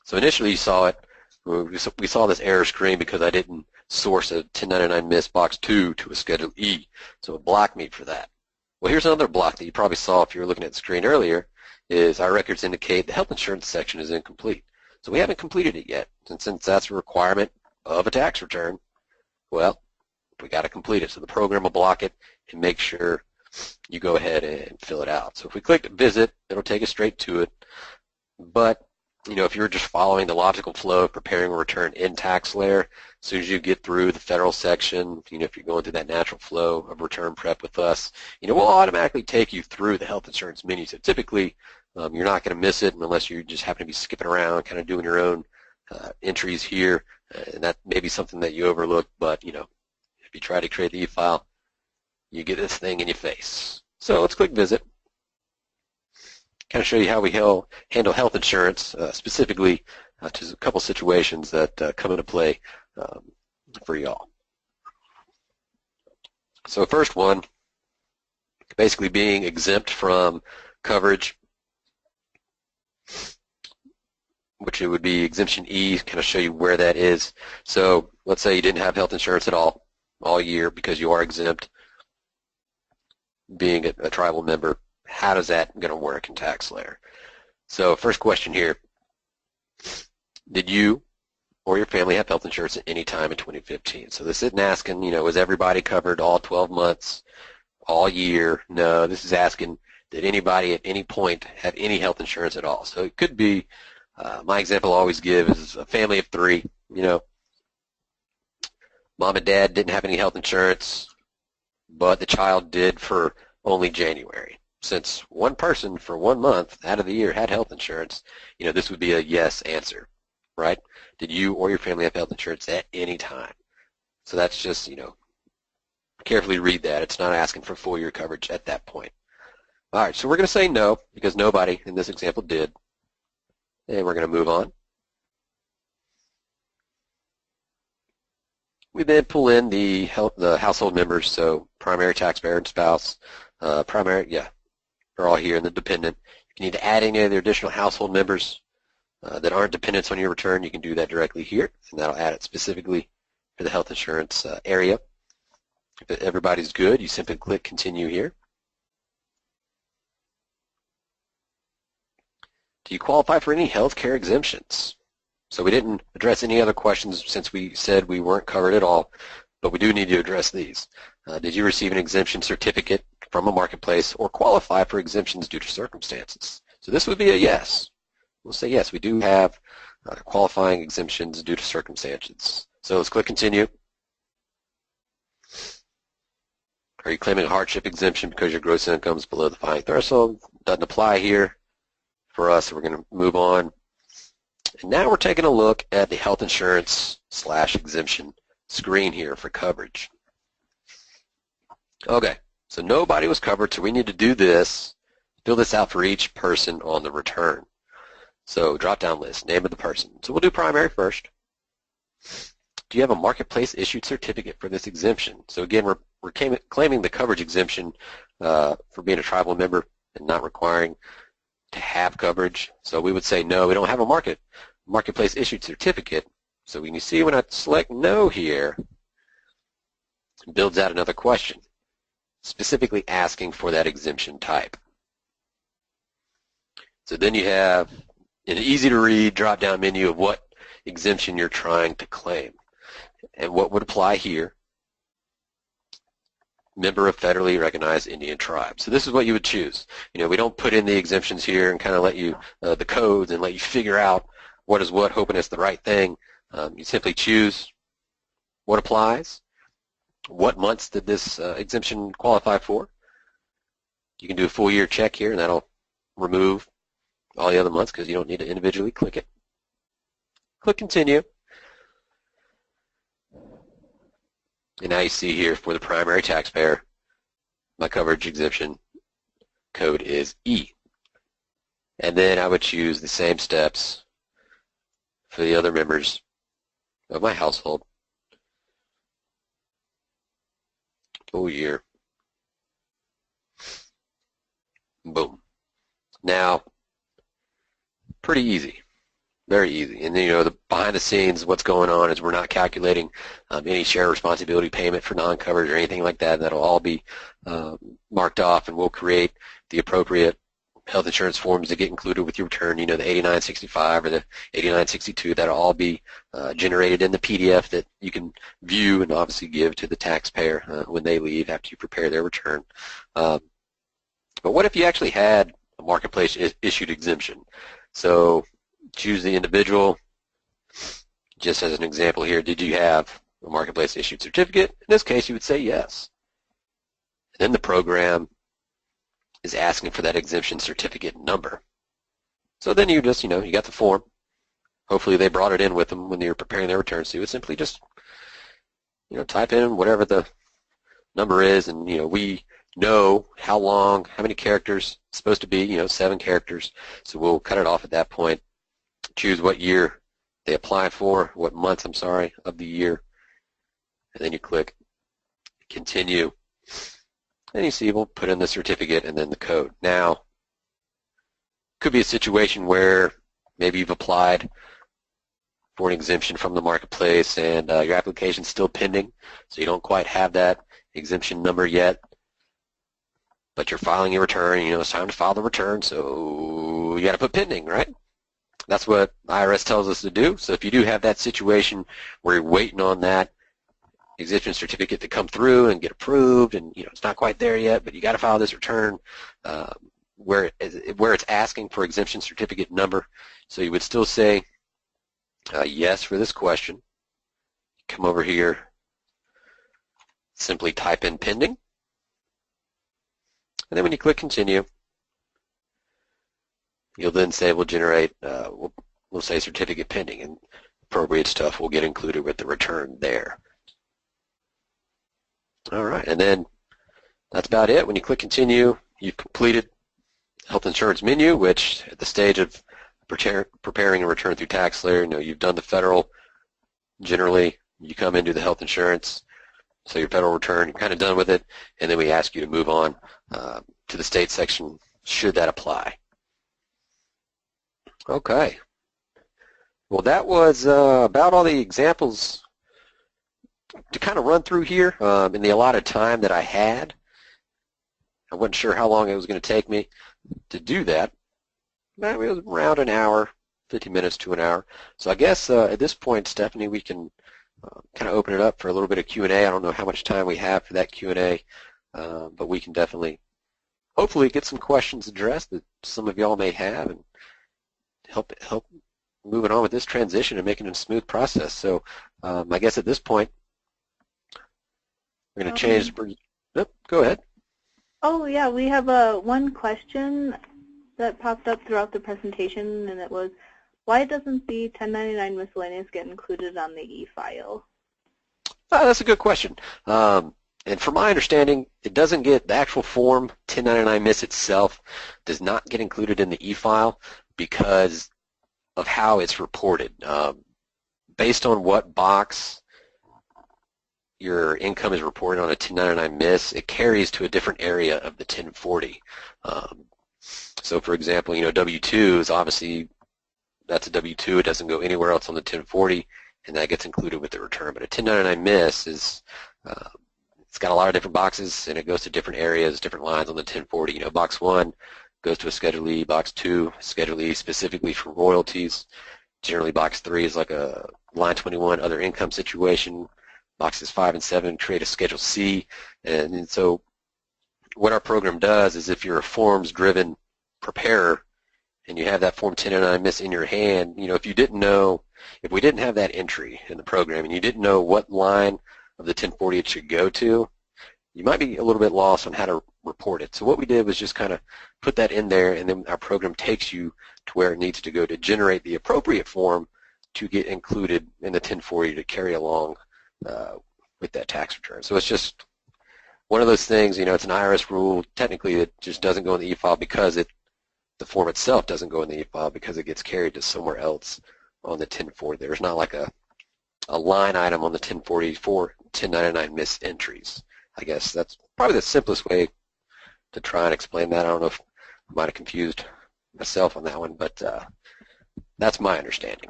so initially you saw it, we saw this error screen because I didn't source a 1099 miss box 2 to a Schedule E, so it blocked me for that. Well, here's another block that you probably saw if you were looking at the screen earlier, is our records indicate the health insurance section is incomplete. So we haven't completed it yet, and since that's a requirement of a tax return, well, we got to complete it. So the program will block it and make sure you go ahead and fill it out. So if we click visit, it'll take us straight to it. But if you're just following the logical flow of preparing a return in TaxSlayer, as soon as you get through the federal section, if you're going through that natural flow of return prep with us, we'll automatically take you through the health insurance menu. So typically, you're not going to miss it unless you just happen to be skipping around, kind of doing your own entries here, and that may be something that you overlook. But if you try to create the e-file, you get this thing in your face. So let's click visit. Kind of show you how we handle health insurance, specifically to a couple situations that come into play for y'all. So first one, basically being exempt from coverage, which it would be exemption E, kind of show you where that is. So let's say you didn't have health insurance at all year because you are exempt, being a tribal member. How does that going to work in TaxSlayer? So first question here, did you or your family have health insurance at any time in 2015? So this isn't asking, was everybody covered all 12 months, all year? No, this is asking, did anybody at any point have any health insurance at all? So it could be, my example I always give is a family of 3, mom and dad didn't have any health insurance, but the child did for only January. Since one person for 1 month out of the year had health insurance, this would be a yes answer, right? Did you or your family have health insurance at any time? So that's just, carefully read that. It's not asking for full year coverage at that point. All right, so we're going to say no because nobody in this example did. And we're going to move on. We then pull in the household members, so primary taxpayer and spouse. They're all here in the dependent. If you need to add any other additional household members that aren't dependents on your return, you can do that directly here, and that'll add it specifically for the health insurance area. If everybody's good, you simply click continue here. Do you qualify for any health care exemptions? So we didn't address any other questions since we said we weren't covered at all, but we do need to address these. Did you receive an exemption certificate from a marketplace or qualify for exemptions due to circumstances. So this would be a yes. We'll say yes, we do have qualifying exemptions due to circumstances. So let's click continue. Are you claiming a hardship exemption because your gross income is below the defined threshold? Doesn't apply here for us, so we're going to move on. And now we're taking a look at the health insurance / exemption screen here for coverage. Okay, so nobody was covered, so we need to do this, fill this out for each person on the return. So drop-down list, name of the person. So we'll do primary first. Do you have a marketplace issued certificate for this exemption? So again, we're claiming the coverage exemption for being a tribal member and not requiring to have coverage. So we would say no, we don't have a marketplace issued certificate. So when you see when I select no here, it builds out another question, specifically asking for that exemption type. So then you have an easy to read drop-down menu of what exemption you're trying to claim. And what would apply here? Member of federally recognized Indian tribe. So this is what you would choose. You know, we don't put in the exemptions here and kind of let you, the codes, and let you figure out what is what, hoping it's the right thing. You simply choose what applies, what months did this exemption qualify for. You can do a full year check here, and that'll remove all the other months because you don't need to individually click it. Click continue. And now you see here for the primary taxpayer, my coverage exemption code is E. And then I would choose the same steps for the other members of my household. Full year. Boom. Now, pretty easy. Very easy. And then, you know, the behind the scenes, what's going on is we're not calculating any share responsibility payment for non-coverage or anything like that. That'll all be marked off, and we'll create the appropriate health insurance forms that get included with your return. You know, the 8965 or the 8962, that'll all be generated in the PDF that you can view and obviously give to the taxpayer when they leave after you prepare their return. But what if you actually had a marketplace issued exemption? So choose the individual. Just as an example here, did you have a marketplace issued certificate? In this case, you would say yes. And then the program is asking for that exemption certificate number. So then you just, you know, you got the form. Hopefully they brought it in with them when they were preparing their return. So you would simply just, you know, type in whatever the number is, and, you know, we know how long, how many characters it's supposed to be, you know, 7 characters. So we'll cut it off at that point. Choose what year they apply for, what month, I'm sorry, of the year. And then you click continue. And you see we'll put in the certificate and then the code. Now, could be a situation where maybe you've applied for an exemption from the marketplace and your application's still pending, so you don't quite have that exemption number yet, but you're filing your return. You know, it's time to file the return, so you got to put pending, right? That's what IRS tells us to do. So if you do have that situation where you're waiting on that exemption certificate to come through and get approved, and, you know, it's not quite there yet, but you got to file this return where it's asking for exemption certificate number. So you would still say yes for this question. Come over here, simply type in pending, and then when you click continue, you'll then say we'll generate, we'll say certificate pending, and appropriate stuff will get included with the return there. All right, and then that's about it. When you click continue, you've completed health insurance menu, which at the stage of preparing a return through TaxSlayer, you know, you've done the federal. Generally, you come into the health insurance, so your federal return, you're kind of done with it, and then we ask you to move on to the state section, should that apply. Okay. Well, that was about all the examples to kind of run through here in the allotted time that I had. I wasn't sure how long it was going to take me to do that. But it was around an hour, 50 minutes to an hour. So I guess at this point, Stephanie, we can kind of open it up for a little bit of Q&A. I don't know how much time we have for that Q&A. but we can definitely, hopefully, get some questions addressed that some of y'all may have and help moving on with this transition and making it a smooth process. So I guess at this point, we're going to change. Go ahead. Oh, yeah, we have one question that popped up throughout the presentation, and it was, why doesn't the 1099 miscellaneous get included on the e-file? That's a good question. And from my understanding, it doesn't get, the actual form 1099 miss itself does not get included in the e-file because of how it's reported. Based on what box your income is reported on a 1099 miss, it carries to a different area of the 1040. So for example, W-2 is obviously, that's a W-2, it doesn't go anywhere else on the 1040, and that gets included with the return. But a 1099 miss is, it's got a lot of different boxes, and it goes to different areas, different lines on the 1040. Box 1 goes to a Schedule E, Box 2, Schedule E specifically for royalties. Generally, Box 3 is like a Line 21 other income situation. Boxes 5 and 7 create a Schedule C, and so what our program does is if you're a forms-driven preparer and you have that Form 1099 miss in your hand, if you didn't know, if we didn't have that entry in the program and you didn't know what line of the 1040 it should go to, you might be a little bit lost on how to report it. So what we did was just kind of put that in there, and then our program takes you to where it needs to go to generate the appropriate form to get included in the 1040 to carry along with that tax return. So it's just one of those things, it's an IRS rule. Technically, it just doesn't go in the e-file because the form itself doesn't go in the e-file because it gets carried to somewhere else on the 1040. There's not like a line item on the 1040 for 1099 miss entries. I guess that's probably the simplest way to try and explain that. I don't know if I might have confused myself on that one, but that's my understanding.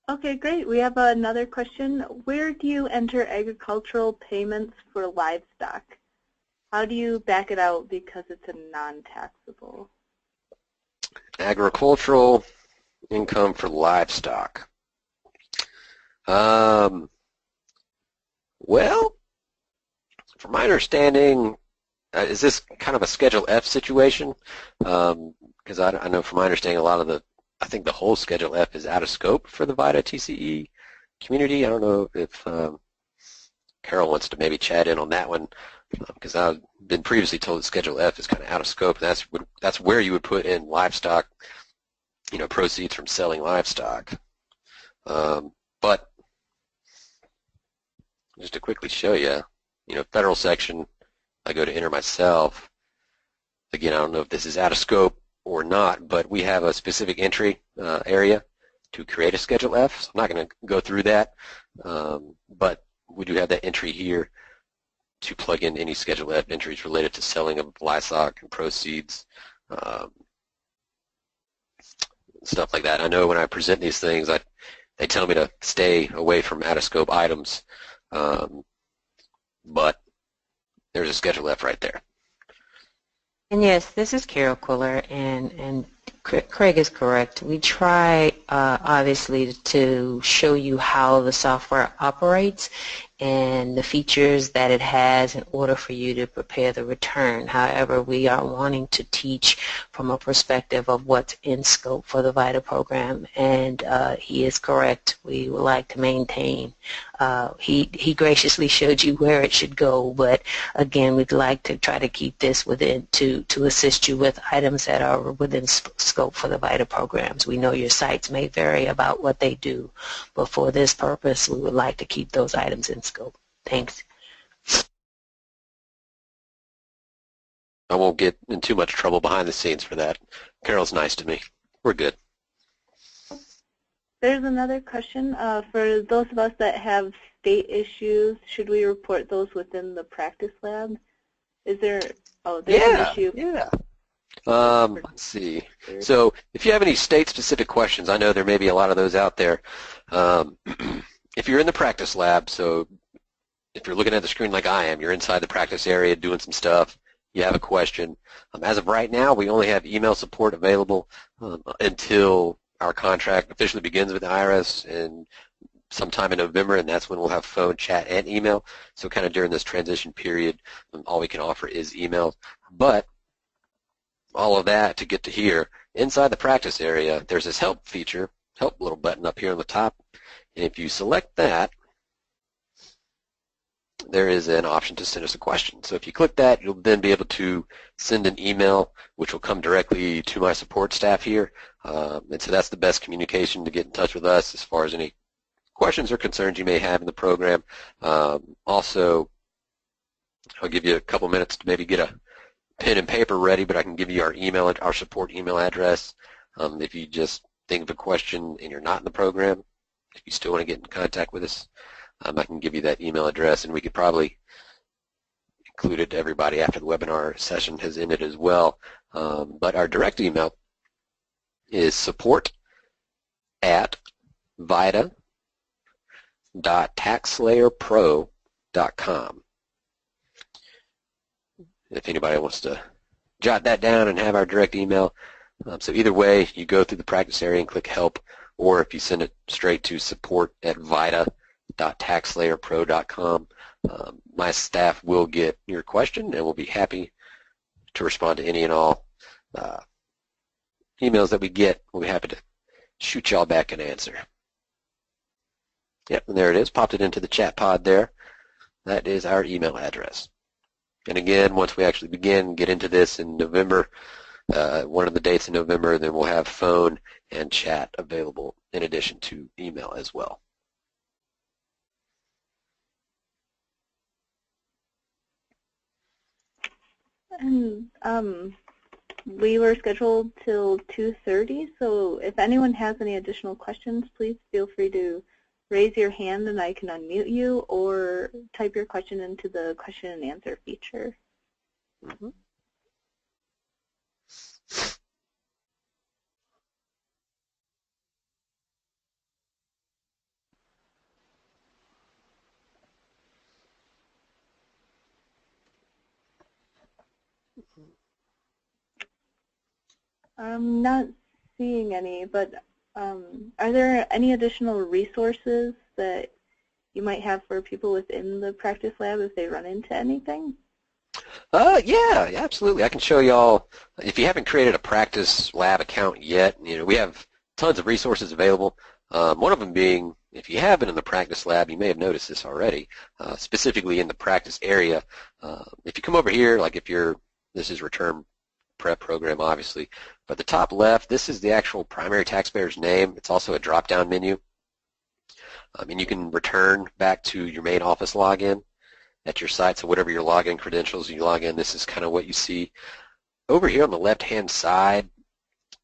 Okay, great. We have another question. Where do you enter agricultural payments for livestock? How do you back it out because it's a non-taxable? Agricultural income for livestock. Well, from my understanding, is this kind of a Schedule F situation? Because I know from my understanding a lot of I think the whole Schedule F is out of scope for the VITA TCE community. I don't know if Carol wants to maybe chat in on that one, because I've been previously told that Schedule F is kind of out of scope. And that's where you would put in livestock, proceeds from selling livestock. But just to quickly show you, federal section, I go to enter myself. Again, I don't know if this is out of scope or not, but we have a specific entry area to create a Schedule F. So I'm not going to go through that, but we do have that entry here to plug in any Schedule F entries related to selling of livestock and proceeds, stuff like that. I know when I present these things, they tell me to stay away from out-of-scope items, but there's a Schedule F right there. And yes, this is Carol Quiller, and Craig is correct. We try, obviously, to show you how the software operates and the features that it has in order for you to prepare the return. However, we are wanting to teach from a perspective of what's in scope for the VITA program, and he is correct. We would like to maintain. He graciously showed you where it should go, but again, we'd like to try to keep this within to assist you with items that are within scope for the VITA programs. We know your sites may vary about what they do, but for this purpose, we would like to keep those items in scope. Thanks. I won't get in too much trouble behind the scenes for that. Carol's nice to me. We're good. There's another question. For those of us that have state issues, should we report those within the practice lab? Is there, there's an issue. Yeah. Let's see. So if you have any state-specific questions, I know there may be a lot of those out there. If you're in the practice lab, so if you're looking at the screen like I am, you're inside the practice area doing some stuff, you have a question. As of right now, we only have email support available until our contract officially begins with the IRS, and sometime in November, and that's when we'll have phone, chat, and email. So kind of during this transition period, all we can offer is email. But all of that to get to here, inside the practice area, there's this help feature, help little button up here on the top. And if you select that, there is an option to send us a question. So if you click that, you'll then be able to send an email, which will come directly to my support staff here. And so that's the best communication to get in touch with us as far as any questions or concerns you may have in the program. Also, I'll give you a couple minutes to maybe get a pen and paper ready, but I can give you our support email address. If you just think of a question and you're not in the program, if you still want to get in contact with us, I can give you that email address, and we could probably include it to everybody after the webinar session has ended as well. But our direct email is support@vita.taxslayerpro.com. If anybody wants to jot that down and have our direct email. So either way, you go through the practice area and click help, or if you send it straight to support@vita.taxslayerpro.com, my staff will get your question and will be happy to respond to any and all emails that we get. We'll be happy to shoot y'all back an answer. Yep, and there it is, popped it into the chat pod there. That is our email address. And again, once we actually get into this in November, one of the dates in November, then we'll have phone and chat available in addition to email as well. And we were scheduled till 2:30, so if anyone has any additional questions, please feel free to raise your hand and I can unmute you, or type your question into the question and answer feature. Mm-hmm. I'm not seeing any, but are there any additional resources that you might have for people within the practice lab if they run into anything? Yeah, absolutely. I can show y'all. If you haven't created a practice lab account yet, we have tons of resources available. One of them being, if you have been in the practice lab, you may have noticed this already, specifically in the practice area. If you come over here, like this is return prep program, obviously, but the top left, this is the actual primary taxpayer's name. It's also a drop-down menu. And you can return back to your main office login at your site, so whatever your login credentials you log in, this is kind of what you see. Over here on the left-hand side,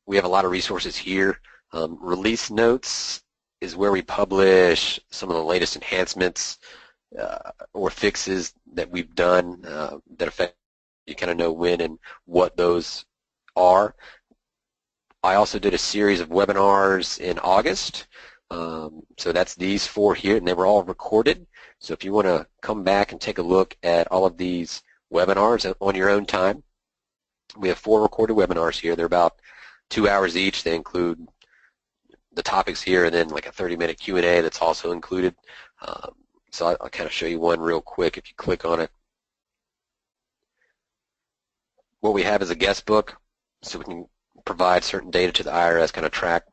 we have a lot of resources here. Release notes is where we publish some of the latest enhancements or fixes that we've done that affect you, kind of know when and what those are. I also did a series of webinars in August. So that's these 4 here, and they were all recorded. So if you want to come back and take a look at all of these webinars on your own time, we have 4 recorded webinars here. They're about 2 hours each. They include the topics here and then like a 30-minute Q&A that's also included. So I'll kind of show you one real quick if you click on it. What we have is a guest book, so we can provide certain data to the IRS, kind of track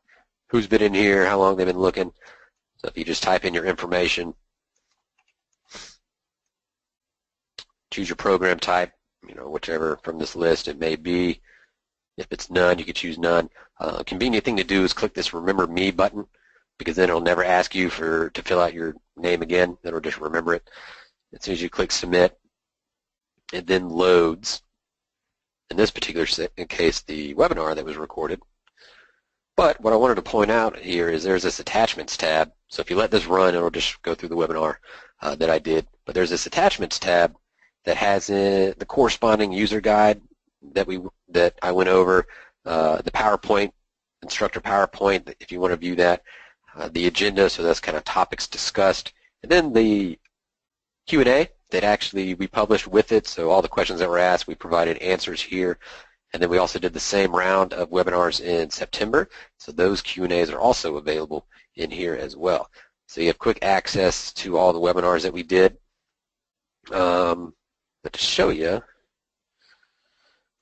who's been in here, how long they've been looking. So if you just type in your information, choose your program type, whichever from this list it may be. If it's none, you could choose none. Convenient thing to do is click this Remember Me button, because then it'll never ask you to fill out your name again. It'll just remember it. As soon as you click Submit, it then loads, in this particular case, the webinar that was recorded. But what I wanted to point out here is there's this Attachments tab. So if you let this run, it'll just go through the webinar that I did. But there's this Attachments tab that has the corresponding user guide that I went over, the PowerPoint, instructor PowerPoint, if you want to view that, the agenda, so that's kind of topics discussed, and then the Q&A that actually we published with it, so all the questions that were asked, we provided answers here. And then we also did the same round of webinars in September, so those Q&As are also available in here as well. So you have quick access to all the webinars that we did. But to show you,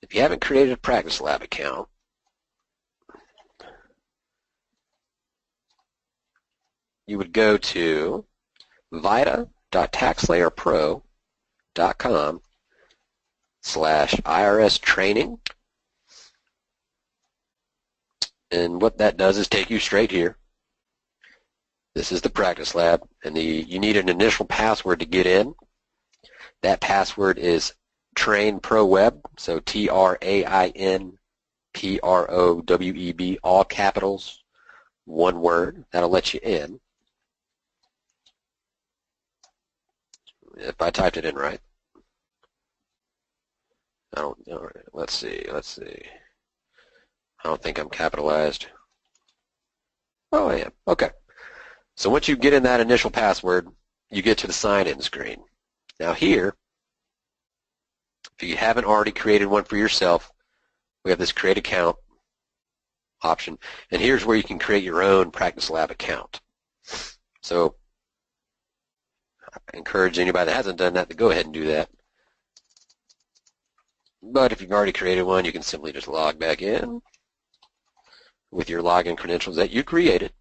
if you haven't created a Practice Lab account, you would go to vita.taxslayerpro.com/IRS training. And what that does is take you straight here. This is the Practice Lab, and you need an initial password to get in. That password is TrainProWeb, so TrainProweb, all capitals, one word. That'll let you in. If I typed it in right. All right, let's see. I don't think I'm capitalized. Oh, I am. Okay. So once you get in that initial password, you get to the sign-in screen. Now here, if you haven't already created one for yourself, we have this Create Account option, and here's where you can create your own Practice Lab account. So I encourage anybody that hasn't done that to go ahead and do that. But if you've already created one, you can simply just log back in with your login credentials that you created.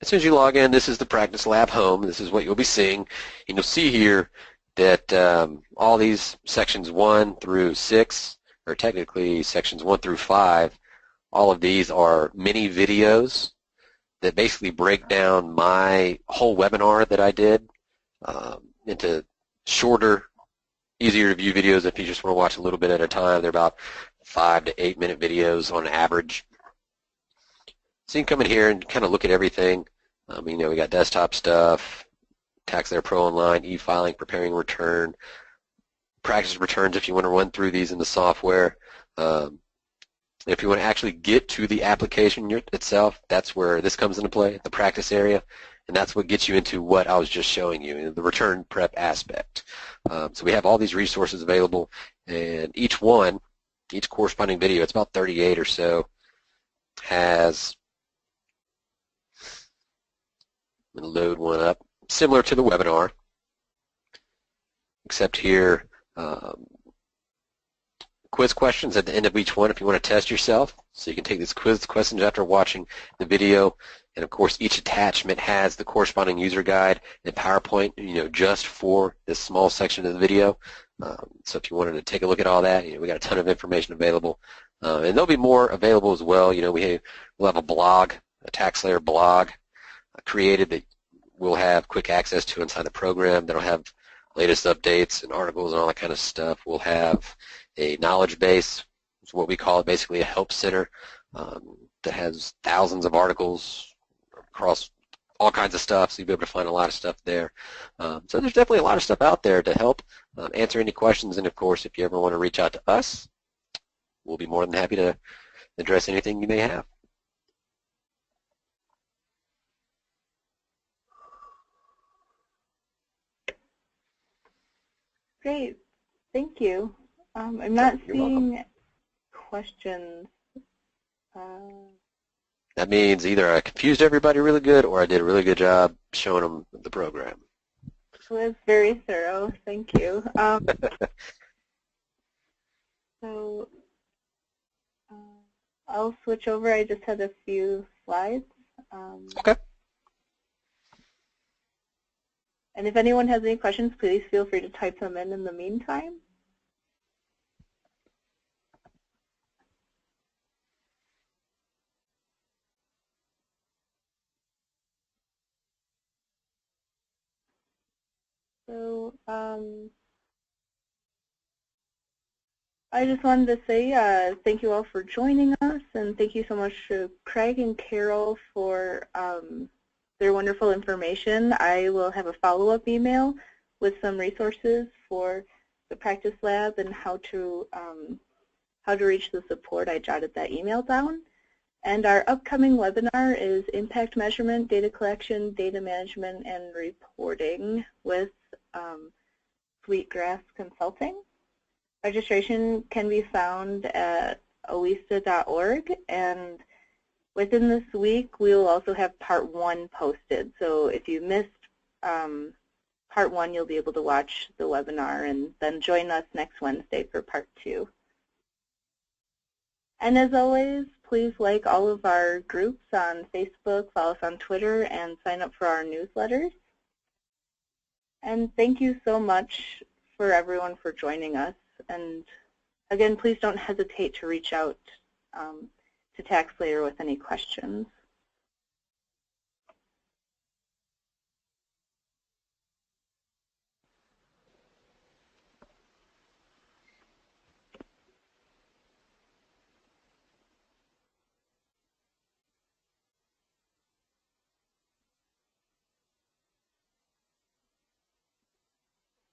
As soon as you log in, this is the Practice Lab home. This is what you'll be seeing. And you'll see here that all these sections 1 through 6, or technically sections 1 through 5, all of these are mini videos that basically break down my whole webinar that I did into shorter, easier to view videos if you just want to watch a little bit at a time. They're about 5 to 8 minute videos on average. So you can come in here and kind of look at everything. We got desktop stuff, TaxSlayer Pro Online, e-filing, preparing return, practice returns if you want to run through these in the software. If you want to actually get to the application itself, that's where this comes into play, the practice area, and that's what gets you into what I was just showing you, the return prep aspect. So we have all these resources available, and each corresponding video, it's about 38 or so, has, I'm going to load one up, similar to the webinar, except here, quiz questions at the end of each one if you want to test yourself. So you can take these quiz questions after watching the video. And of course, each attachment has the corresponding user guide and PowerPoint, just for this small section of the video. So if you wanted to take a look at all that, we got a ton of information available. And there'll be more available as well. We'll have a blog, a TaxSlayer blog created that we'll have quick access to inside the program. That'll have latest updates and articles and all that kind of stuff. We'll have a knowledge base, is what we call it, basically a help center that has thousands of articles across all kinds of stuff, so you'll be able to find a lot of stuff there. So there's definitely a lot of stuff out there to help answer any questions, and of course, if you ever want to reach out to us, we'll be more than happy to address anything you may have. Great. Thank you. I'm not You're seeing welcome. questions. That means either I confused everybody really good or I did a really good job showing them the program. It was very thorough. Thank you. So I'll switch over. I just had a few slides. Okay. And if anyone has any questions, please feel free to type them in the meantime. So I just wanted to say thank you all for joining us, and thank you so much to Craig and Carol for their wonderful information. I will have a follow-up email with some resources for the practice lab and how to reach the support. I jotted that email down. And our upcoming webinar is Impact Measurement, Data Collection, Data Management, and Reporting with Sweetgrass Consulting. Registration can be found at www.oista.org, and within this week we will also have part 1 posted. So if you missed part 1, you'll be able to watch the webinar and then join us next Wednesday for part 2. And as always, please like all of our groups on Facebook, follow us on Twitter, and sign up for our newsletters. And thank you so much for everyone for joining us. And again, please don't hesitate to reach out to TaxSlayer with any questions.